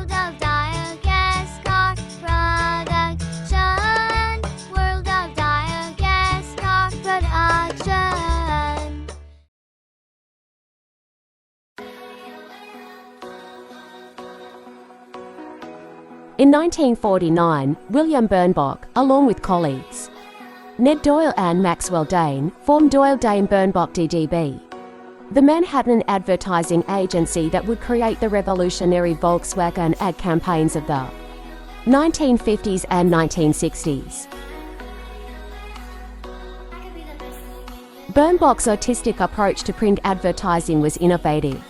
World of Biogas car production. World of Biogas car production. In 1949, William Birnbach, along with colleagues Ned Doyle and Maxwell Dane, formed Doyle-Dane Birnbach DDB, the Manhattan advertising agency that would create the revolutionary Volkswagen ad campaigns of the 1950s and 1960s. Birnbach's artistic approach to print advertising was innovative.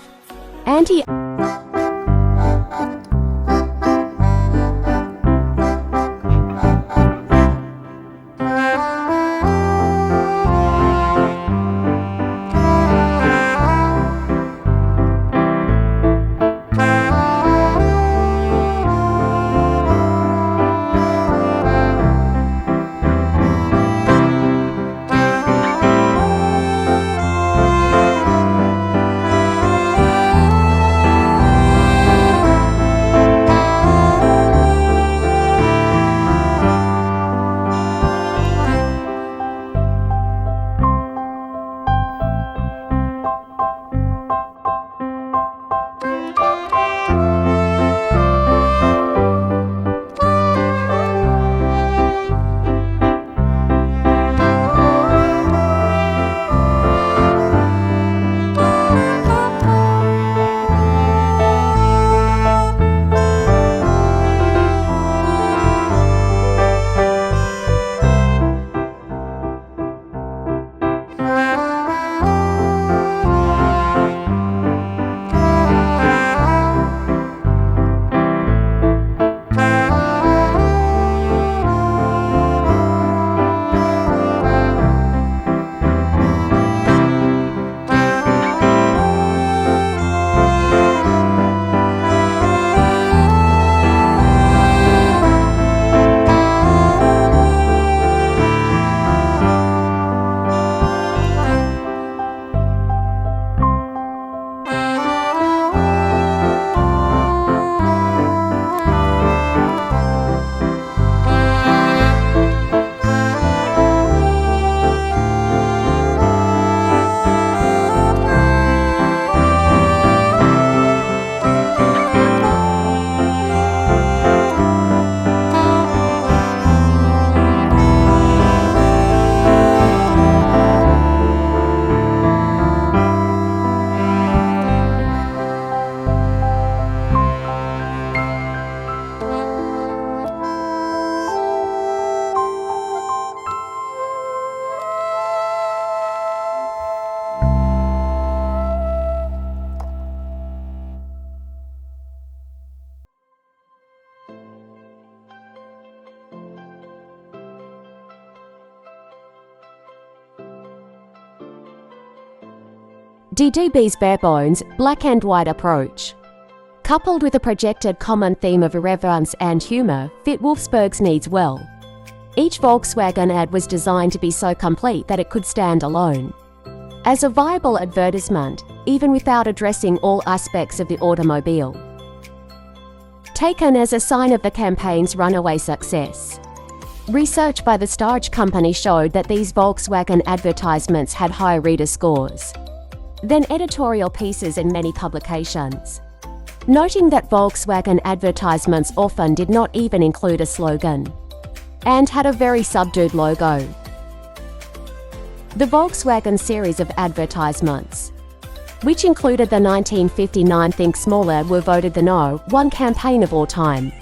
DDB's barebones, black and white approach, coupled with a projected common theme of irreverence and humour, fit Wolfsburg's needs well. Each Volkswagen ad was designed to be so complete that it could stand alone as a viable advertisement, even without addressing all aspects of the automobile. Taken as a sign of the campaign's runaway success, research by the Starch Company showed that these Volkswagen advertisements had high reader scores than editorial pieces in many publications, noting that Volkswagen advertisements often did not even include a slogan and had a very subdued logo. The Volkswagen series of advertisements, which included the 1959 Think Smaller, were voted the #1 campaign of all time.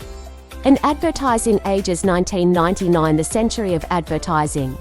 In Advertising Ages 1999, the Century of Advertising.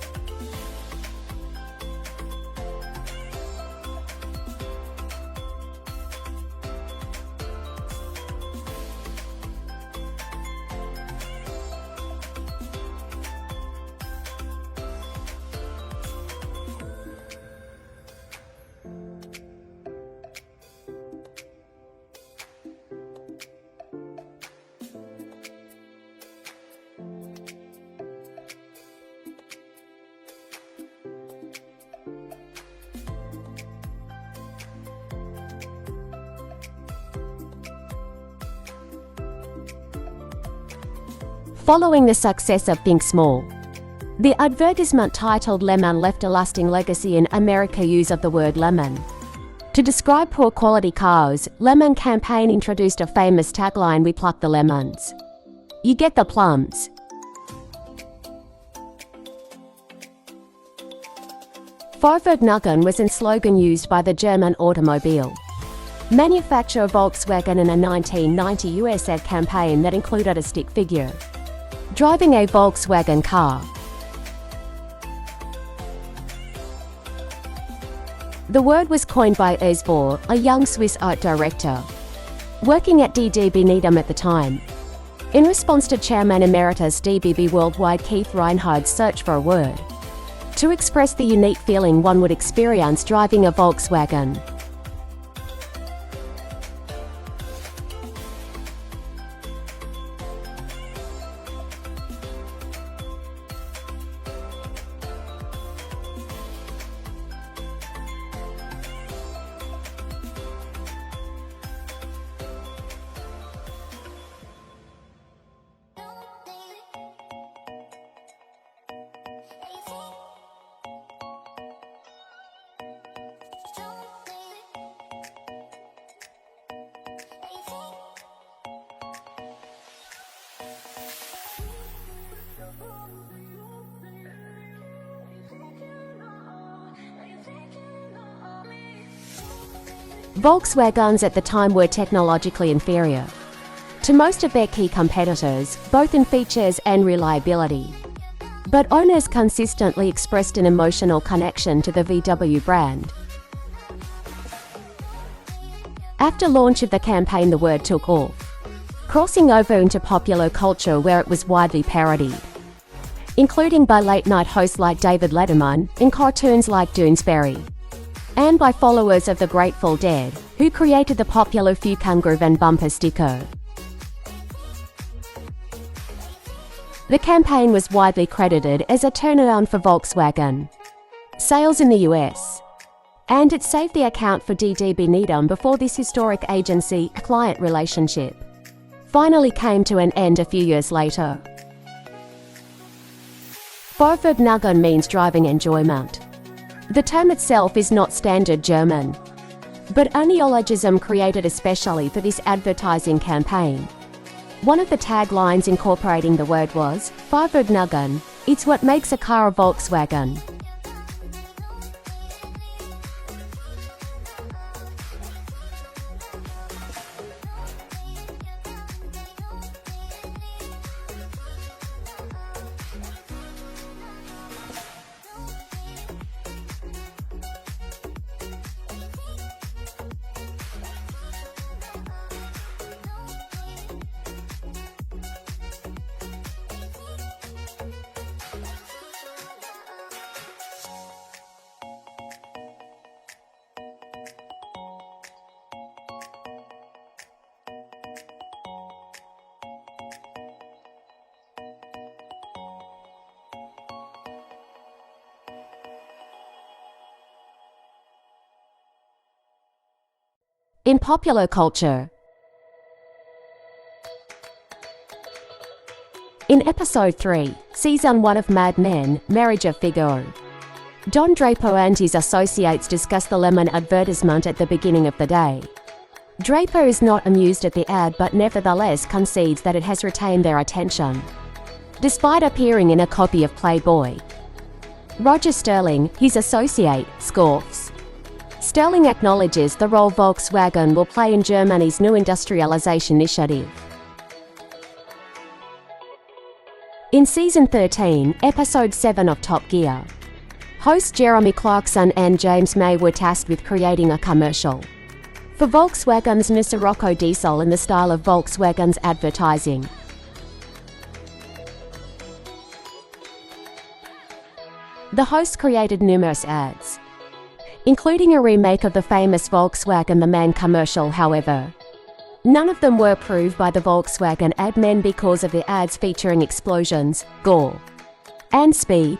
following the success of Think Small. The advertisement titled Lemon left a lasting legacy in America's use of the word lemon. To describe poor quality cars, Lemon campaign introduced a famous tagline, "We pluck the lemons. You get the plums." Volkswagen was a slogan used by the German automobile manufacturer Volkswagen in a 1990 US ad campaign that included a stick figure driving a Volkswagen car. The word was coined by Urs Bohr, a young Swiss art director working at DDB Needham at the time. In response to Chairman Emeritus DBB Worldwide Keith Reinhardt's search for a word to express the unique feeling one would experience driving a Volkswagen. Volkswagens at the time were technologically inferior to most of their key competitors, both in features and reliability. But owners consistently expressed an emotional connection to the VW brand. After launch of the campaign, the word took off, crossing over into popular culture where it was widely parodied, including by late-night hosts like David Letterman, in cartoons like Doonesbury, and by followers of the Grateful Dead, who created the popular Fukungroven bumper sticker. The campaign was widely credited as a turnaround for Volkswagen sales in the US, and it saved the account for DDB Needham before this historic agency-client relationship finally came to an end a few years later. Volkswagen means driving enjoyment. The term itself is not standard German, but a neologism created especially for this advertising campaign. One of the taglines incorporating the word was, "Volkswagen, it's what makes a car a Volkswagen." In popular culture. In Episode 3, Season 1 of Mad Men, Marriage of Figaro, Don Draper and his associates discuss the lemon advertisement at the beginning of the day. Draper is not amused at the ad but nevertheless concedes that it has retained their attention, despite appearing in a copy of Playboy. Roger Sterling, his associate, scoffs. Sterling acknowledges the role Volkswagen will play in Germany's new industrialization initiative. In Season 13, Episode 7 of Top Gear, hosts Jeremy Clarkson and James May were tasked with creating a commercial for Volkswagen's new Sirocco diesel in the style of Volkswagen's advertising. The hosts created numerous ads, including a remake of the famous Volkswagen The Man commercial. However, none of them were approved by the Volkswagen ad men because of the ads featuring explosions, gore, and speed.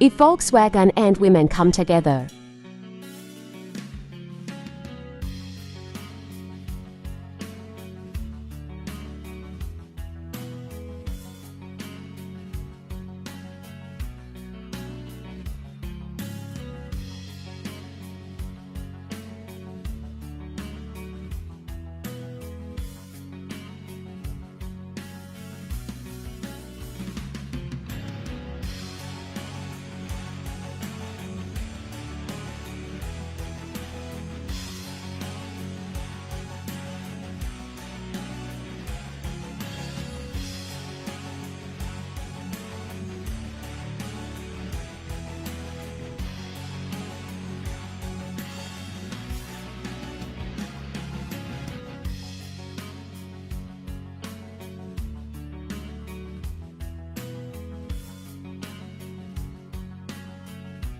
If Volkswagen and women come together.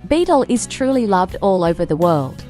Beetle is truly loved all over the world.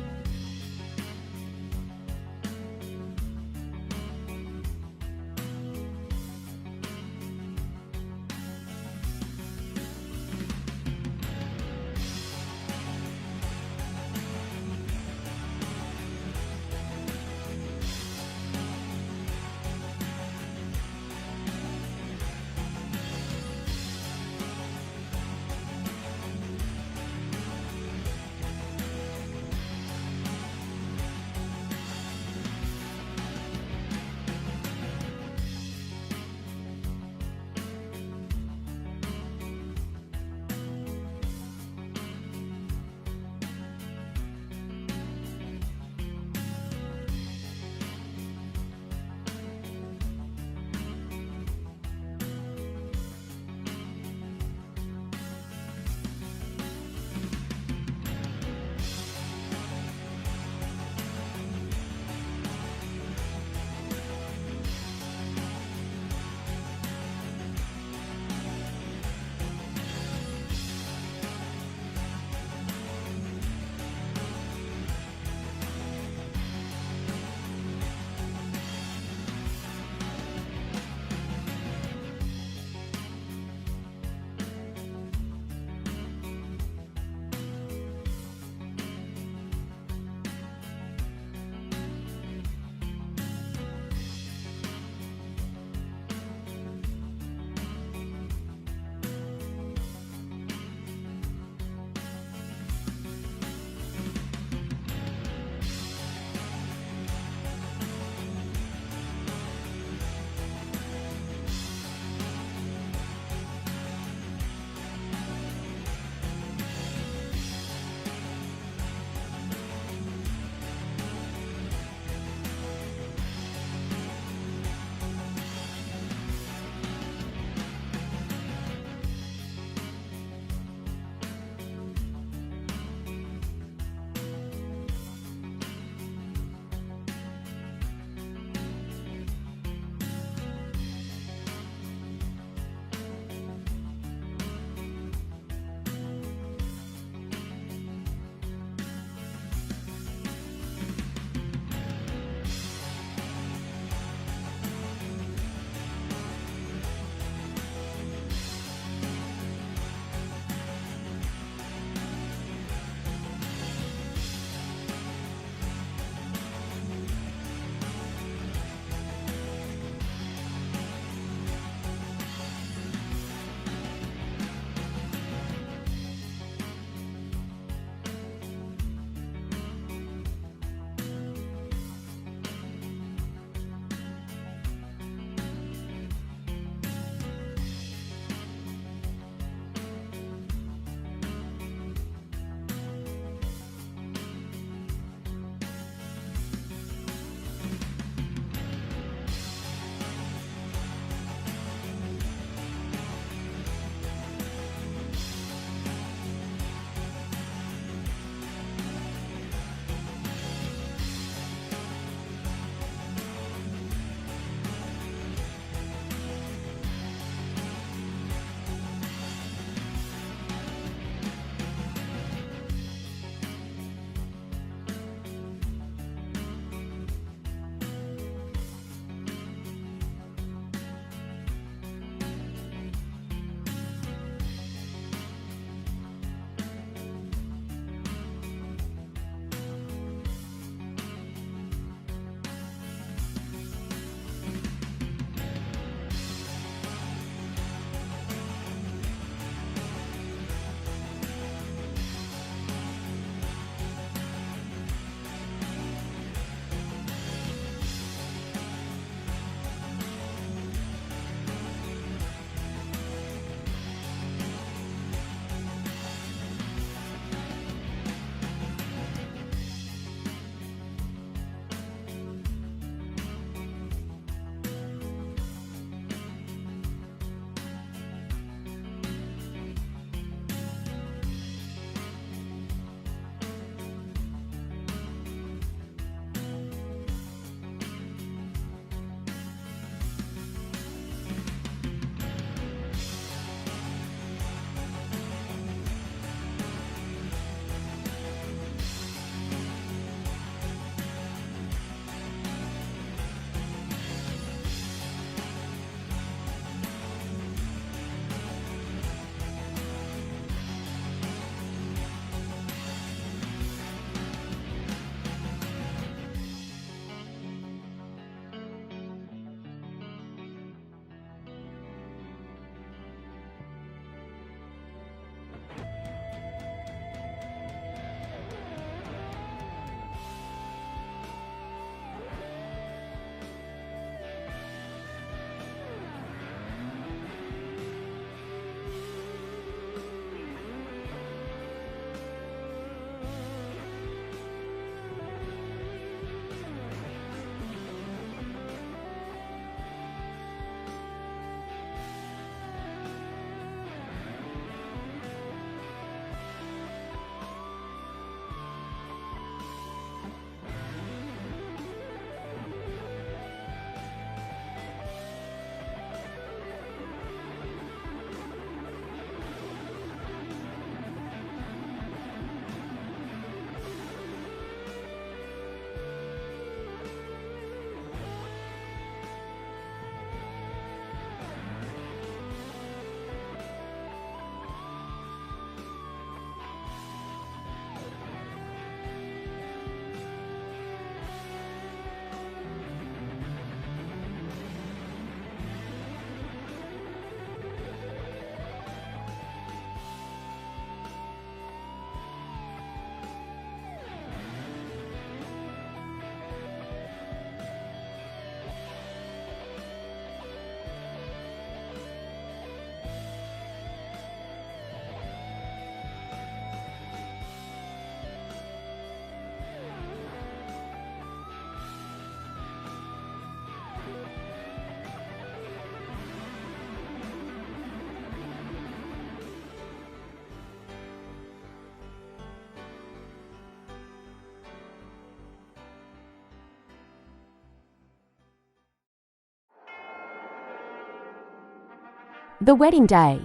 The wedding day.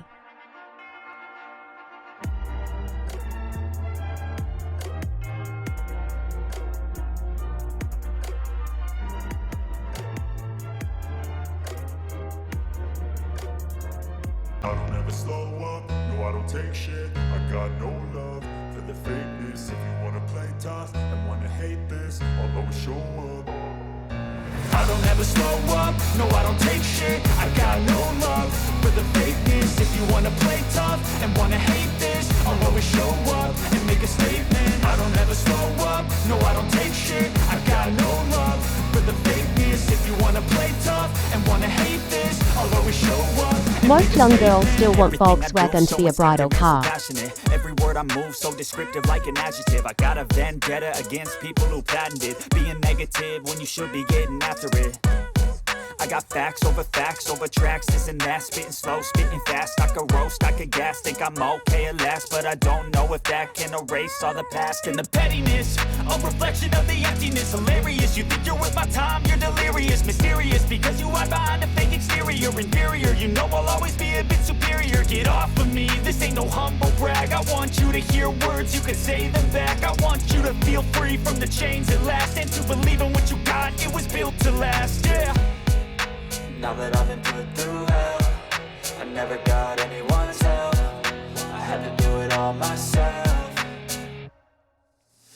I don't ever slow up, no I don't take shit. I got no love for the fakeness. If you wanna play tough and wanna hate this, I'll always show up. I don't ever slow up, no I don't take shit. I got no love for the fakeness. If you wanna play tough and wanna hate this, I'll always show up and make a statement. I don't ever slow up, no I don't take shit. I got no love for the fakeness. If you wanna play tough and wanna hate this, I'll always show up. Most young girls still want Volkswagen to be a bridal car. Every word I move so descriptive like an adjective. I got a vendetta against people who patented being negative when you should be getting after it. I got facts over tracks, this and that. Spitting slow, spitting fast. I could roast, I could gas. Think I'm okay at last, but I don't know if that can erase all the past. And the pettiness, a reflection of the emptiness. Hilarious, you think you're worth my time, you're delirious. Mysterious, because you hide behind a fake exterior. Inferior, you know I'll always be a bit superior. Get off of me, this ain't no humble brag. I want you to hear words, you can say them back. I want you to feel free from the chains at last, and to believe in what you got, it was built to last, yeah. Now that I've been put through hell, I never got anyone's help. I had to do it all myself.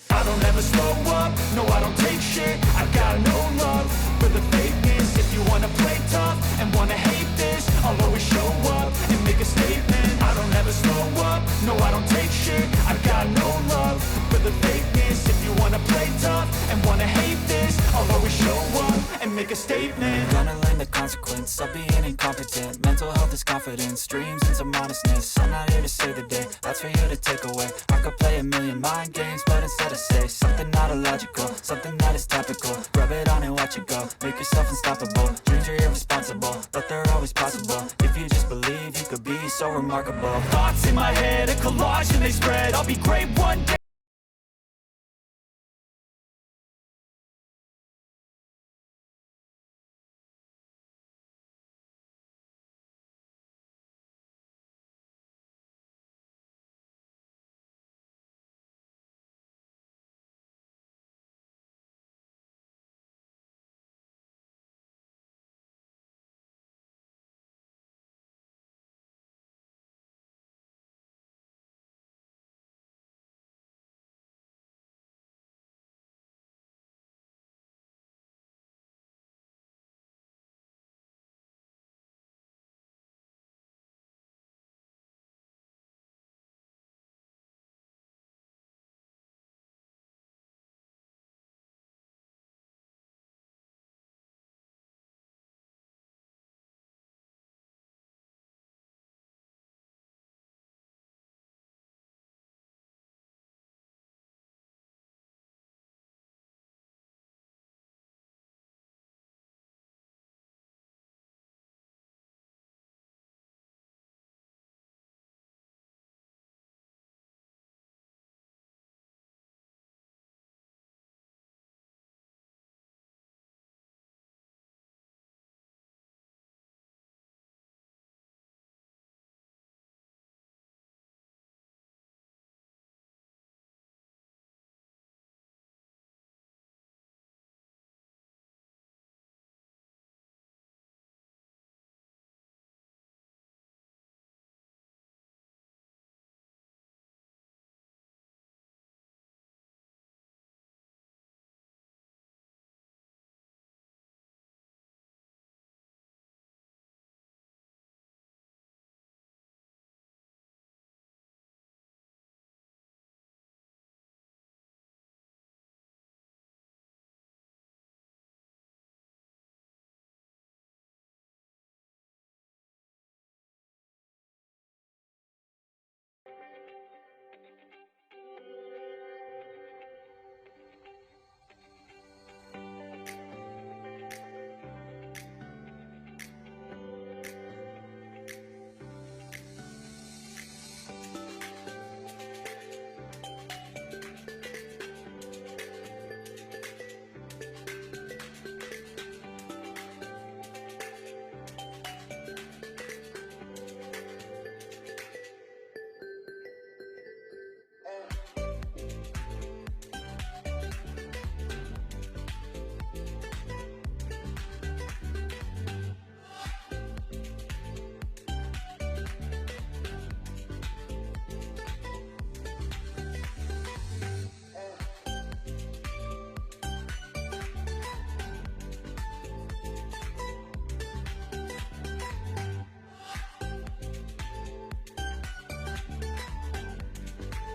I don't ever slow up, no I don't take shit. I got no love for the fakeness. If you wanna play tough and wanna hate this, I'll always show up and make a statement. I don't ever slow up, no I don't take shit. I got no love for the fakeness. If you wanna play tough and wanna hate this, I'll always show up and make a statement. Gonna learn the consequence of being incompetent. Mental health is confidence, dreams and some honestness. I'm not here to save the day, that's for you to take away. I could play a million mind games, but instead I say something not illogical, something that is topical. Rub it on and watch it go, make yourself unstoppable. Dreams are irresponsible, but they're always possible. If you just believe, you could be so remarkable. Thoughts in my head, a collage and they spread. I'll be great one day.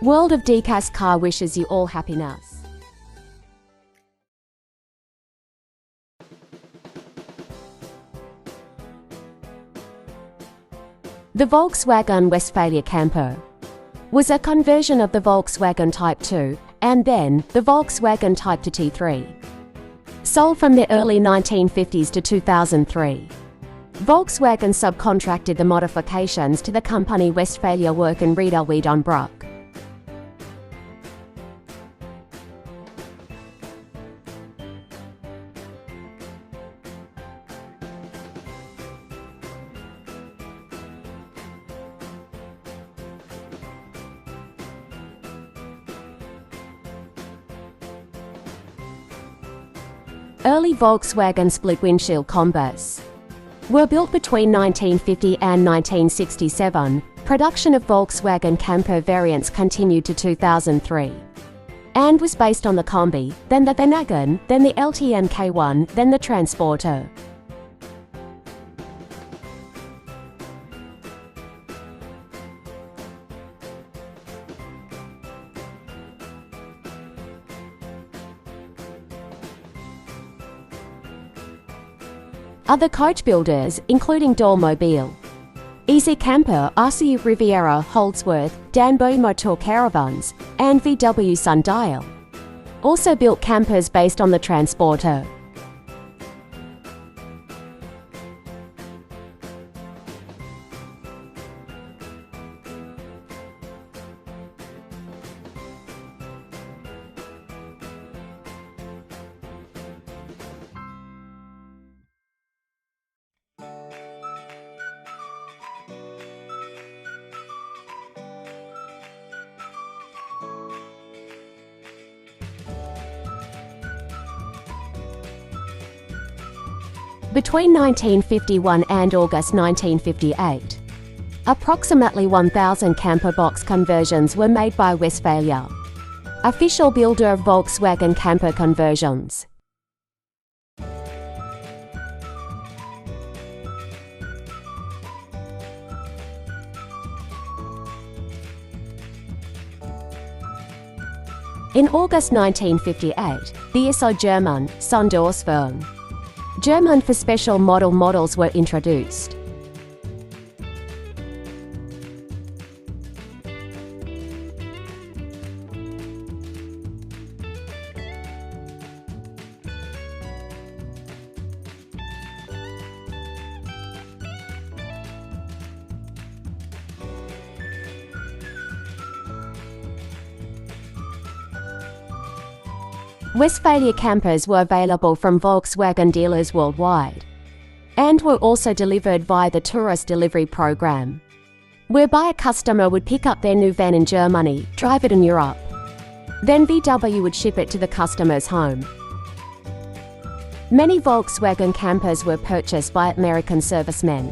World of Decas Car wishes you all happiness. The Volkswagen Westfalia Käfer was a conversion of the Volkswagen Type 2 and then the Volkswagen Type to T3. Sold from the early 1950s to 2003. Volkswagen subcontracted the modifications to the company Westfalia Werken Wiedenbruch. Early Volkswagen split windshield combis were built between 1950 and 1967. Production of Volkswagen Camper variants continued to 2003 and was based on the Kombi, then the Venagen, then the LTM K1, then the Transporter. Other coach builders, including Mobile, Easy Camper, RCU Riviera, Holdsworth, Danbo Motor Caravans, and VW Sundial, also built campers based on the Transporter. Between 1951 and August 1958, approximately 1,000 camper box conversions were made by Westfalia, official builder of Volkswagen camper conversions. In August 1958, the ISO German Sonderausführung German for special models were introduced. Westfalia campers were available from Volkswagen dealers worldwide and were also delivered via the tourist delivery program, whereby a customer would pick up their new van in Germany, drive it in Europe. Then VW would ship it to the customer's home. Many Volkswagen campers were purchased by American servicemen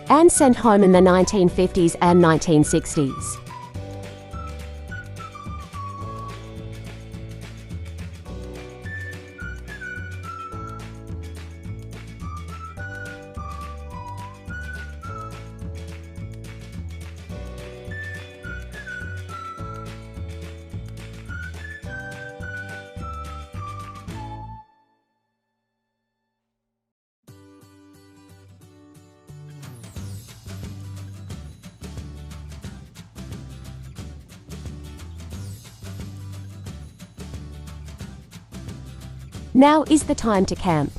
and sent home in the 1950s and 1960s. Now is the time to camp.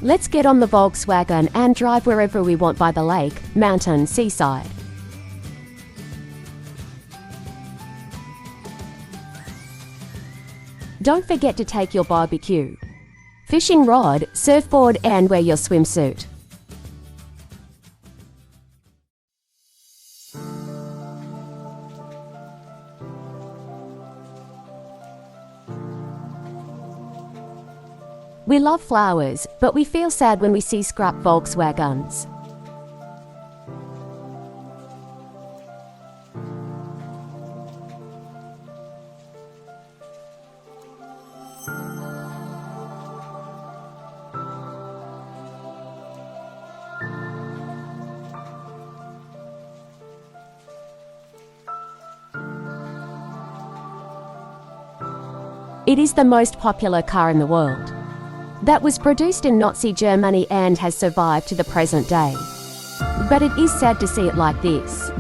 Let's get on the Volkswagen and drive wherever we want by the lake, mountain, seaside. Don't forget to take your barbecue, fishing rod, surfboard, and wear your swimsuit. We love flowers, but we feel sad when we see scrap Volkswagens. It is the most popular car in the world. That was produced in Nazi Germany and has survived to the present day. But it is sad to see it like this.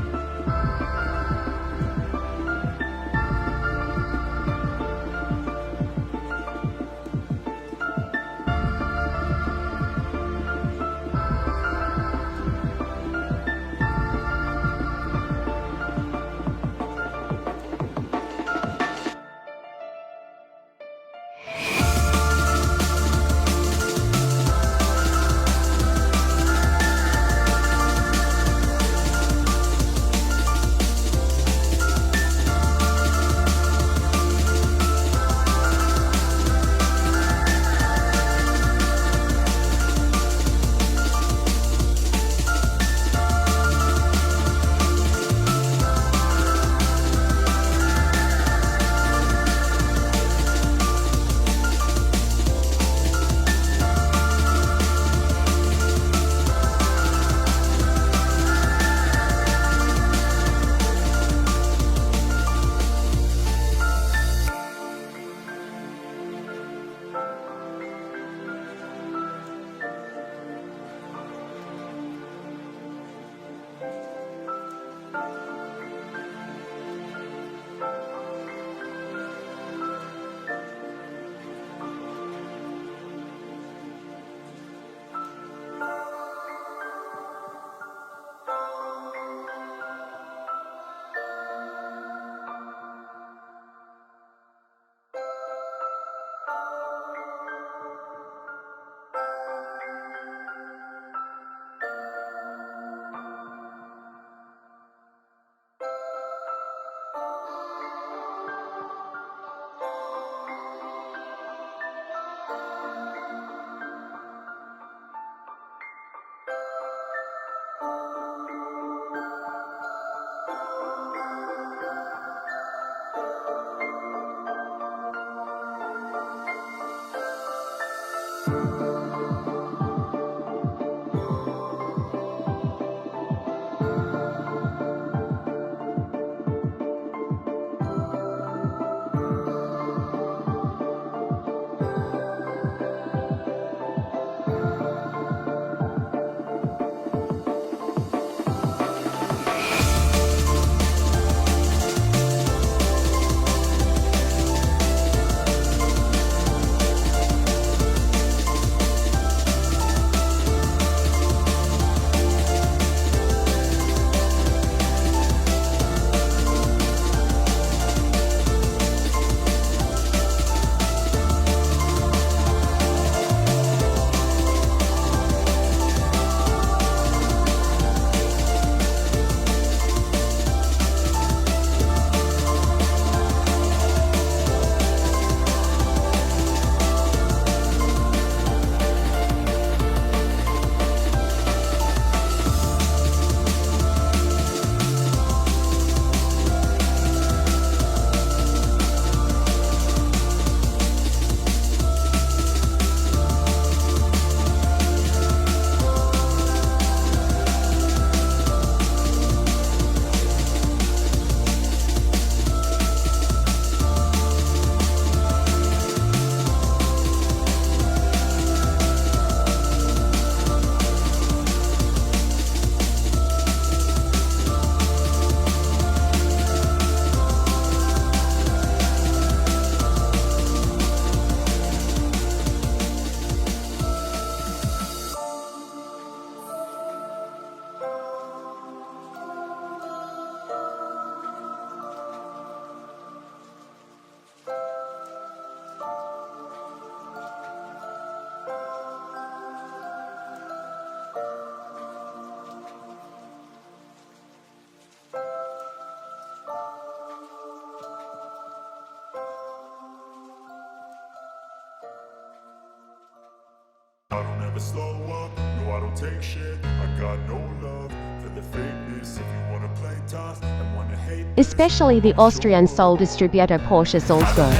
I don't ever slow up, no I don't take shit. I got no love for the fakeness. If you wanna play tough and wanna hate this, Especially the Austrian sole distributor Porsche Salzburg.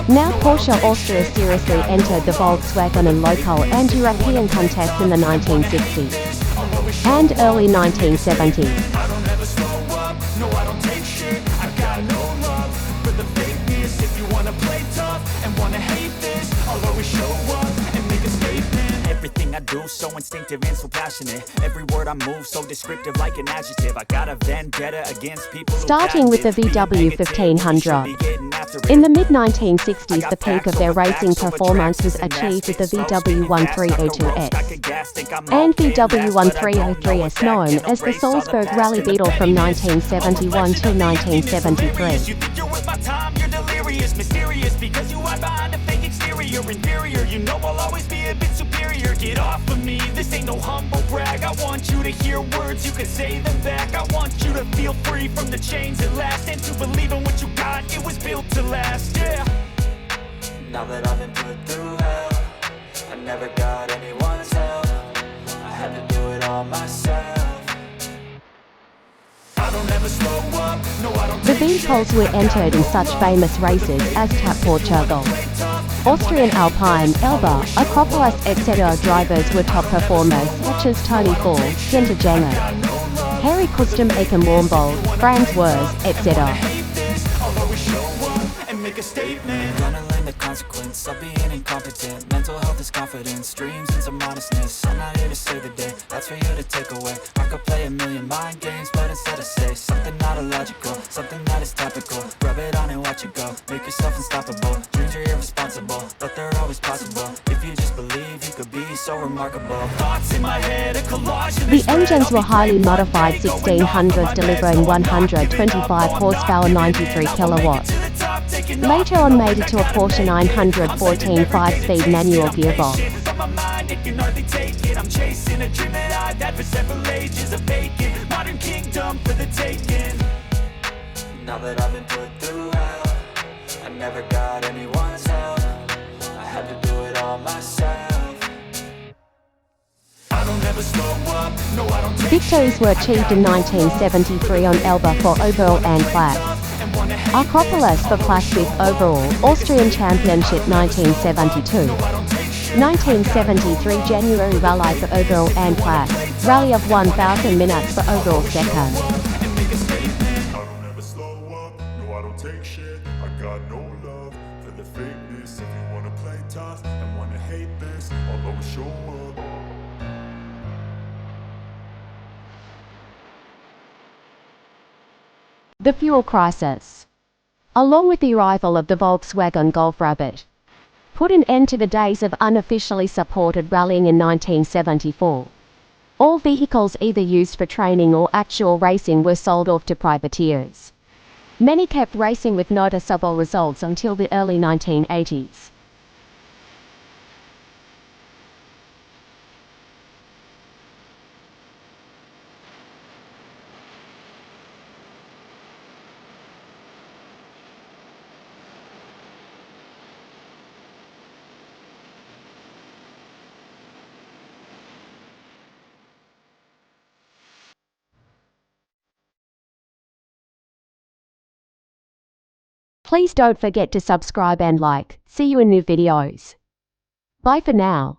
Now Porsche Austria seriously entered the Volkswagen and local and European contest in the 1960s and early 1970s. I don't ever slow up, no I don't take shit. I got no love for the fakeness. If you wanna play tough move so instinctive and so passionate. Every word I move so descriptive like an adjective. I got a vendetta against people who Starting with the VW 1500. In the mid-1960s, the peak of their racing performance was achieved with the VW 1302S and VW 1303S, known as the Salzburg Rally Beetle from 1971 to 1973. You think you're with my time, you're delirious, mysterious, because you hide behind a fake exterior, inferior. You know I'll always be a bit superior. Get off of me, this ain't no humble brag. I want you to hear words, you can say them back. I want you to feel free from the chains at last, and to believe in what you got, it was built to last, yeah. Now that I've been put through hell, I never got anyone's help. I had to do it all myself. I don't ever slow up, no I don't. The vehicles were entered in such famous races as Cup Portugal, Austrian Alpine, Elba, Acropolis, etc. Drivers were top performers such as Tony Ford, Günther Janger, Harry Custom Eken Warmbold, Franz Wurz, etc. I'll always show up and make a statement. Gonna learn the consequence of being incompetent. Mental health is confidence, dreams and some modestness. I'm not here to save the day, that's for you to take away. I could play a million mind games, but instead I say something not illogical, something that is topical. Rub it on and watch it go, make yourself unstoppable. Dreams are irresponsible, but they're always possible. If you just believe, you could be so remarkable. Thoughts in my head, a collage in The engines were highly modified 1600s delivering 125 horsepower, 93 kilowatts. Later on made it to a Porsche 914 5-speed manual gearbox. I'm chasing a dream that I've had for several ages, a vacant modern kingdom for the taking. Now that I've been put through hell, I never got anyone's help. I had to do it all myself. I don't ever slow up, no I don't. Victories were achieved in 1973 on Elba for overall and class, Acropolis for class 5th overall, Austrian Championship 1972, 1973 January Rally for overall and class, Rally of 1000 minutes for overall second. I don't ever slow up, no I don't take shit. I got no love for the fakeness. If you wanna play tough and wanna hate this, I'll always show up. The fuel crisis, along with the arrival of the Volkswagen Golf Rabbit, put an end to the days of unofficially supported rallying in 1974. All vehicles either used for training or actual racing were sold off to privateers. Many kept racing with noticeable results until the early 1980s. Please don't forget to subscribe and like. See you in new videos. Bye for now.